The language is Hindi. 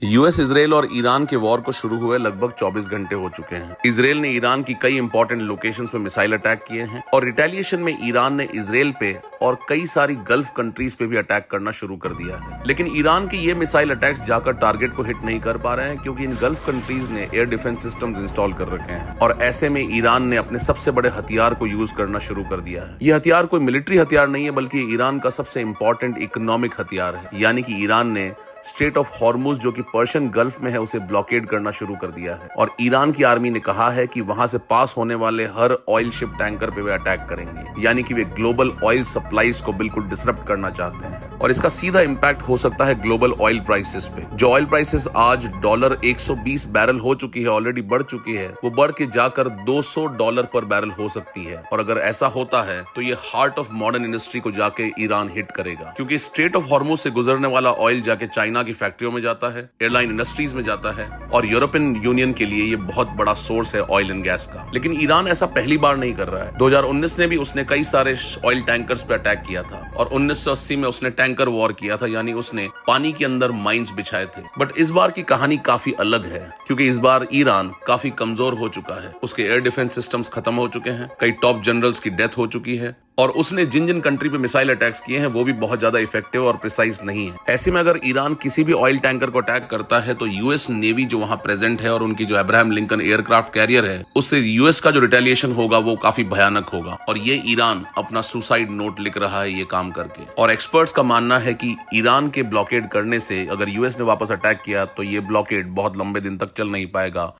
यूएस, इजराइल और ईरान के वॉर को शुरू हुए लगभग 24 घंटे हो चुके हैं। इजराइल ने ईरान की कई इंपॉर्टेंट लोकेशंस पे मिसाइल अटैक किए हैं और रिटेलिएशन में ईरान ने इजराइल पे और कई सारी गल्फ कंट्रीज पे भी अटैक करना शुरू कर दिया है। लेकिन ईरान के ये मिसाइल अटैक्स जाकर टारगेट को हिट नहीं कर पा रहे हैं क्योंकि इन गल्फ कंट्रीज ने एयर डिफेंस सिस्टम्स इंस्टॉल कर रखे हैं और ऐसे में ईरान ने अपने सबसे बड़े हथियार को यूज करना शुरू कर दिया है। ये हथियार कोई मिलिट्री हथियार नहीं है बल्कि ईरान का सबसे इंपॉर्टेंट इकोनॉमिक हथियार है, यानी कि ईरान ने स्टेट ऑफ हॉर्मुज जो कि पर्शियन गल्फ में है उसे ब्लॉकेड करना शुरू कर दिया है और ईरान की आर्मी ने कहा है कि वहां से पास होने वाले हर ऑयल शिप टैंकर पे वे अटैक करेंगे, यानी कि वे ग्लोबल ऑयल सप्लाईज को बिल्कुल डिसरप्ट करना चाहते हैं और इसका सीधा इंपैक्ट हो सकता है ग्लोबल ऑयल प्राइसेस पे। जो ऑयल प्राइसेस आज डॉलर 120 बैरल हो चुकी है, ऑलरेडी बढ़ चुकी है, वो बढ़ के जाकर $200 पर बैरल हो सकती है और अगर ऐसा होता है तो ये हार्ट ऑफ मॉडर्न इंडस्ट्री को जाके ईरान हिट करेगा क्योंकि स्ट्रेट ऑफ हॉर्मुज से गुजरने वाला ऑयल जाके चाइना की फैक्ट्रियों में जाता है, एयरलाइन इंडस्ट्रीज में जाता है और यूरोपियन यूनियन के लिए ये बहुत बड़ा सोर्स है ऑयल एंड गैस का। लेकिन ईरान ऐसा पहली बार नहीं कर रहा है। 2019 में भी उसने कई सारे ऑयल टैंकर्स पे अटैक किया था और 1980 में उसने टैंकर वॉर किया था, यानी उसने पानी के अंदर माइंस बिछाए थे। बट इस बार की कहानी काफी अलग है क्योंकि इस बार ईरान काफी कमजोर हो चुका है। उसके एयर डिफेंस सिस्टम्स खत्म हो चुके हैं, कई टॉप जनरल्स की डेथ हो चुकी है और उसने जिन जिन कंट्री पे मिसाइल अटैक्स किए हैं वो भी बहुत ज्यादा इफेक्टिव और प्रिसाइज नहीं है। ऐसे में अगर ईरान किसी भी ऑयल टैंकर को अटैक करता है तो यूएस नेवी जो वहां प्रेजेंट है और उनकी जो अब्राहम लिंकन एयरक्राफ्ट कैरियर है उससे यूएस का जो रिटेलिएशन होगा वो काफी भयानक होगा और ये ईरान अपना सुसाइड नोट लिख रहा है ये काम करके। और एक्सपर्ट्स का मानना है कि ईरान के ब्लॉकेड करने से अगर यूएस ने वापस अटैक किया तो ये ब्लॉकेड बहुत लंबे दिन तक चल नहीं पाएगा